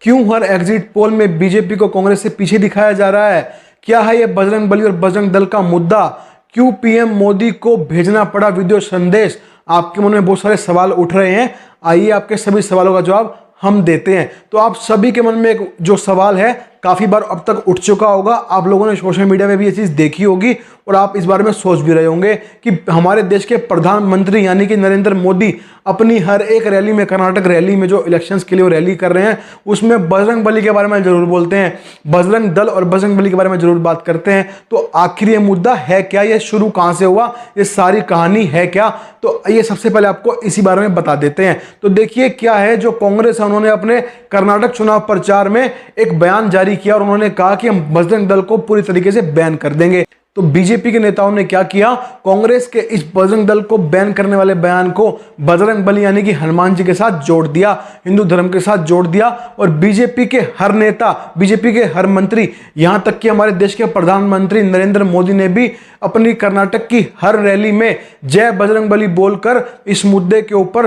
क्यों हर exit poll में BJP को कांग्रेस से पीछे दिखाया जा रहा है? क्या है ये बजरंग बली और बजरंग दल का मुद्दा? क्यों पीएम मोदी को भेजना पड़ा वीडियो संदेश? आपके मन में बहुत सारे सवाल उठ रहे हैं। आइए आपके सभी सवालों का जवाब हम देते हैं। तो आप सभी के मन में एक जो सवाल है काफी बार अब तक उठ चुका होगा, आप लोगों ने सोशल मीडिया में भी ये चीज देखी होगी और आप इस बारे में सोच भी रहे होंगे कि हमारे देश के प्रधानमंत्री यानी कि नरेंद्र मोदी अपनी हर एक रैली में, कर्नाटक रैली में जो इलेक्शंस के लिए वो रैली कर रहे हैं, उसमें बजरंग बली के बारे में जरूर बोलते हैं, बजरंग दल और बजरंग बली के बारे में जरूर बात करते हैं। तो आखिर ये मुद्दा है क्या? ये शुरू कहां से हुआ? ये सारी कहानी है क्या? तो ये सबसे पहले आपको इसी बारे में बता देते हैं। तो देखिए क्या है, जो कांग्रेस है उन्होंने अपने कर्नाटक चुनाव प्रचार में एक बयान जारी किया और उन्होंने कहा कि हम बजरंग दल को पूरी तरीके से बैन कर देंगे। तो बीजेपी के नेताओं ने क्या किया, कांग्रेस के इस बजरंग दल को बैन करने वाले बयान को बजरंग बली यानी कि हनुमान जी के साथ जोड़ दिया, हिंदू धर्म के साथ जोड़ दिया। और बीजेपी के हर नेता, बीजेपी के हर मंत्री, यहां तक कि हमारे देश के प्रधानमंत्री नरेंद्र मोदी ने भी अपनी कर्नाटक की हर रैली में जय बजरंग बली बोलकर इस मुद्दे के ऊपर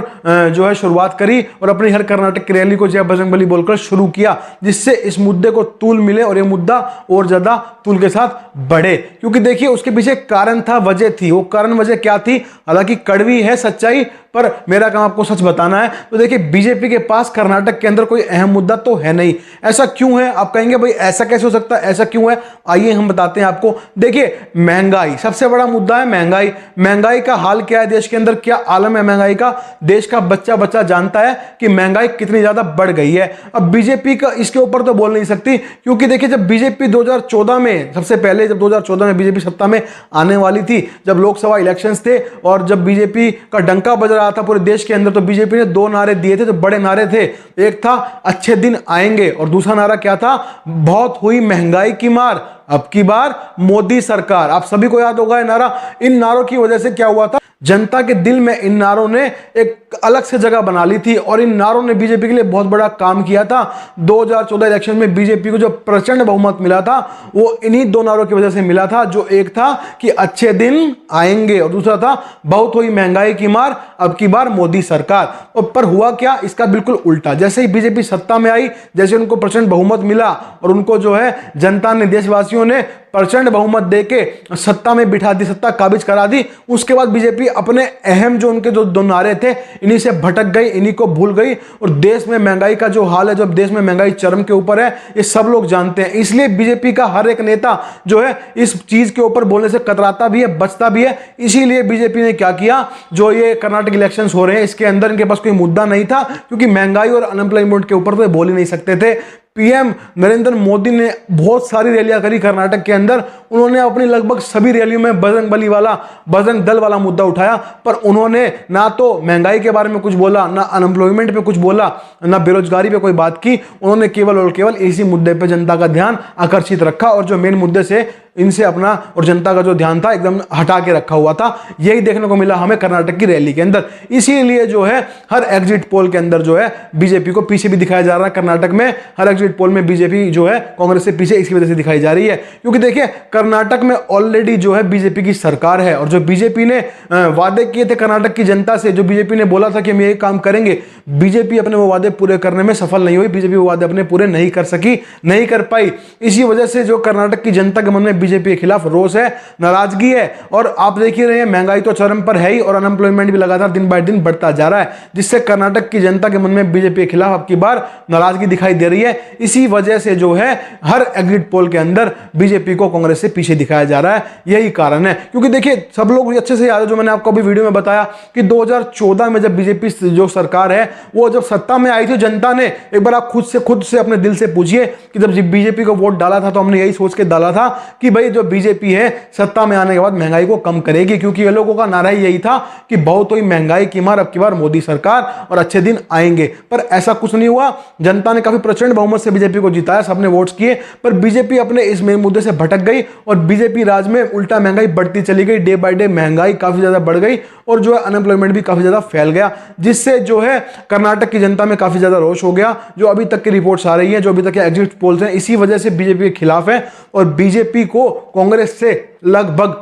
जो है शुरुआत करी और अपनी हर कर्नाटक की रैली को जय बजरंग बली बोलकर शुरू किया, जिससे इस मुद्दे को तूल मिले और ये मुद्दा और ज्यादा तूल के साथ बढ़े। क्योंकि देखिए उसके पीछे कारण था, वजह थी। वो कारण वजह क्या थी? हालांकि कड़वी है सच्चाई, पर मेरा काम आपको सच बताना है। तो देखिए बीजेपी के पास कर्नाटक के अंदर कोई अहम मुद्दा तो है नहीं। ऐसा क्यों है? आप कहेंगे भाई ऐसा कैसे हो सकता है, ऐसा क्यों है? आइए हम बताते हैं आपको। देखिए महंगाई सबसे बड़ा मुद्दा है। महंगाई, महंगाई का हाल क्या है देश के अंदर, क्या आलम है महंगाई का? देश का बच्चा बच्चा जानता है कि महंगाई कितनी ज्यादा बढ़ गई है। अब बीजेपी का इसके ऊपर तो बोल नहीं सकती, क्योंकि देखिए जब बीजेपी 2014 में, सबसे पहले जब 2014 में बीजेपी सत्ता में आने वाली थी, जब लोकसभा इलेक्शंस थे और जब बीजेपी का डंका बज रहा था पूरे देश के अंदर, तो बीजेपी ने दो नारे दिए थे जो बड़े नारे थे। एक था अच्छे दिन आएंगे और दूसरा नारा क्या था? बहुत हुई महंगाई की मार, अब की बार मोदी सरकार। आप सभी को याद होगा ये नारा। इन नारों की वजह से क्या हुआ था, जनता के दिल में इन नारों ने एक अलग से जगह बना ली थी और इन नारों ने बीजेपी के लिए बहुत बड़ा काम किया था। 2014 इलेक्शन में बीजेपी को जो प्रचंड बहुमत मिला था वो इन्हीं दो नारों की वजह से मिला था, जो एक था कि अच्छे दिन आएंगे और दूसरा था बहुत हुई महंगाई की मार, अब की बार मोदी सरकार। और पर हुआ क्या, इसका बिल्कुल उल्टा। जैसे ही बीजेपी सत्ता में आई, जैसे उनको प्रचंड बहुमत मिला और उनको जो है जनता ने, देशवासियों ने प्रचंड बहुमत देके सत्ता में बिठा दी, सत्ता काबिज करा दी, उसके बाद बीजेपी अपने अहम जो उनके जो दो नारे थे इन्हीं से भटक गई, इन्हीं को भूल गई। और देश में महंगाई का जो हाल है, जब देश में महंगाई चरम के ऊपर है, ये सब लोग जानते हैं। इसलिए बीजेपी का हर एक नेता जो है इस चीज के ऊपर बोलने से कतराता भी है, बचता भी है। इसीलिए बीजेपी ने क्या किया, जो ये कर्नाटक इलेक्शंस हो रहे हैं इसके अंदर इनके पास कोई मुद्दा नहीं था, क्योंकि महंगाई और अनएम्प्लॉयमेंट के ऊपर तो बोल ही नहीं सकते थे। पीएम नरेंद्र मोदी ने बहुत सारी रैलियां करी कर्नाटक के अंदर। उन्होंने अपनी लगभग सभी रैलियों में बजरंग बली वाला, बजरंग दल वाला मुद्दा उठाया, पर उन्होंने ना तो महंगाई के बारे में कुछ बोला, ना अनएम्प्लॉयमेंट पे कुछ बोला, ना बेरोजगारी पे कोई बात की। उन्होंने केवल और केवल इसी मुद्दे पे जनता का ध्यान आकर्षित रखा और जो मेन मुद्दे से इनसे अपना और जनता का जो ध्यान था एकदम हटा के रखा हुआ था। यही देखने को मिला हमें कर्नाटक की रैली के अंदर। इसीलिए जो है हर एग्जिट पोल के अंदर जो है बीजेपी को पीछे भी दिखाया जा रहा है। कर्नाटक में हर एग्जिट पोल में बीजेपी जो है कांग्रेस से पीछे इसकी वजह से दिखाई जा रही है, क्योंकि देखिए कर्नाटक में ऑलरेडी जो है बीजेपी की सरकार है और जो बीजेपी ने वादे किए थे कर्नाटक की जनता से, जो बीजेपी ने बोला था कि हम यही काम करेंगे, बीजेपी अपने वो वादे पूरे करने में सफल नहीं हुई। बीजेपी वो वादे अपने पूरे नहीं कर सकी, नहीं कर पाई। इसी वजह से जो कर्नाटक की जनता के मन में बीजेपी के खिलाफ रोष है, नाराजगी है। और आप देख ही रहे हैं महंगाई तो चरम पर है ही और अनएम्प्लॉयमेंट भी लगातार दिन बाय दिन बढ़ता जा रहा है, जिससे कर्नाटक की जनता के मन में बीजेपी के खिलाफ अब की बार नाराजगी दिखाई दे रही है। इसी वजह से जो है हर एग्जिट पोल के अंदर बीजेपी को कांग्रेस से पीछे दिखाया जा रहा है। यही कारण है, क्योंकि देखिए सब लोग अच्छे से याद है, जो मैंने आपको अभी वीडियो में बताया कि 2014 में जब बीजेपी जो सरकार है वो जब सत्ता में आई थी, जनता ने, एक बार आप खुद से अपने दिल से पूछिए कि जब बीजेपी को वोट डाला था तो हमने यही सोच के डाला था कि भाई जो बीजेपी है सत्ता में आने के बाद महंगाई को कम करेगी, क्योंकि ये लोगों का नारा ही यही था कि बहुत हुई महंगाई की मार, अब की बार मोदी सरकार और अच्छे दिन आएंगे। पर ऐसा कुछ नहीं हुआ। जनता ने काफी प्रचंड बहुमत से बीजेपी को जिताया, सबने वोट्स किए, पर बीजेपी अपने इस मेन मुद्दे से भटक गई और बीजेपी राज में उल्टा महंगाई बढ़ती चली गई। डे बाय डे महंगाई काफी ज्यादा बढ़ गई और जो है अनएम्प्लॉयमेंट भी काफी ज्यादा फैल गया, जिससे जो है कर्नाटक की जनता में काफी ज्यादा रोष हो गया। जो अभी तक की रिपोर्ट्स आ रही है, जो अभी तक के एग्जिट पोल्स हैं, इसी वजह से बीजेपी के खिलाफ है और बीजेपी को कांग्रेस से लगभग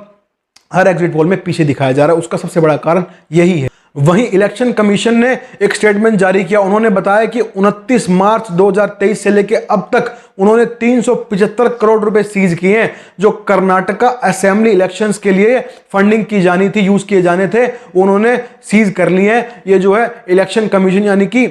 हर एग्जिट पोल में पीछे दिखाया जा रहा है। उसका सबसे बड़ा कारण यही है। वहीं इलेक्शन कमीशन ने एक स्टेटमेंट जारी किया। उन्होंने बताया कि 29 मार्च 2023 से लेकर अब तक उन्होंने 375 करोड़ रुपए सीज किए हैं, जो कर्नाटका असेंबली इलेक्शंस के लिए फंडिंग की जानी थी, यूज किए जाने थे, उन्होंने सीज कर लिए हैं। ये जो है इलेक्शन कमीशन यानी कि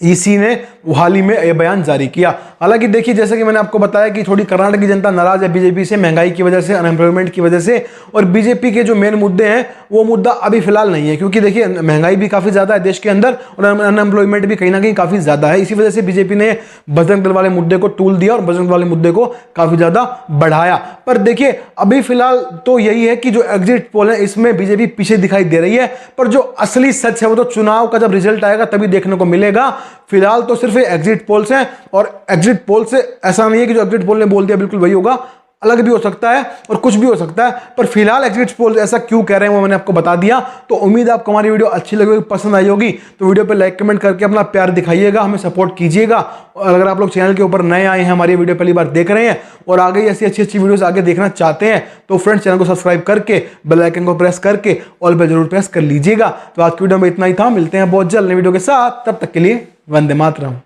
ईसी ने हाल ही में यह बयान जारी किया। हालांकि देखिए, जैसे कि मैंने आपको बताया कि थोड़ी कर्नाटक की जनता नाराज है बीजेपी से, महंगाई की वजह से, अनएम्प्लॉयमेंट की वजह से, और बीजेपी के जो मेन मुद्दे हैं वो मुद्दा अभी फिलहाल नहीं है, क्योंकि देखिए महंगाई भी काफी ज्यादा है देश के अंदर और अनएम्प्लॉयमेंट भी कहीं ना कहीं काफी ज्यादा है। इसी वजह से बीजेपी ने बजरंग दल वाले मुद्दे को टूल दिया और बजरंग दल वाले मुद्दे को काफी ज्यादा बढ़ाया। पर देखिए अभी फिलहाल तो यही है कि जो एग्जिट पोल है इसमें बीजेपी पीछे दिखाई दे रही है, पर जो असली सच है वो तो चुनाव का जब रिजल्ट आएगा तभी देखने को मिलेगा। फिलहाल तो सिर्फ एग्जिट पोल्स हैं, और एग्जिट पोल से ऐसा नहीं है कि जो एग्जिट पोल ने बोल दिया बिल्कुल वही होगा, अलग भी हो सकता है और कुछ भी हो सकता है। पर फिलहाल एग्जिट पोल ऐसा क्यों कह रहे हैं वो मैंने आपको बता दिया। तो उम्मीद है आपको हमारी वीडियो अच्छी लगी होगी, पसंद आई होगी। तो वीडियो पे लाइक कमेंट करके अपना प्यार दिखाइएगा, हमें सपोर्ट कीजिएगा। और अगर आप लोग चैनल के ऊपर नए आए हैं, हमारी वीडियो पहली बार देख रहे हैं और आगे ऐसी अच्छी अच्छी वीडियोस आगे देखना चाहते हैं, तो फ्रेंड्स चैनल को सब्सक्राइब करके बेल आइकन को प्रेस करके ऑल पे जरूर प्रेस कर लीजिएगा। तो आज की वीडियो में इतना ही था, मिलते हैं बहुत जल्द नई वीडियो के साथ, तब तक के लिए वंदे मातरम।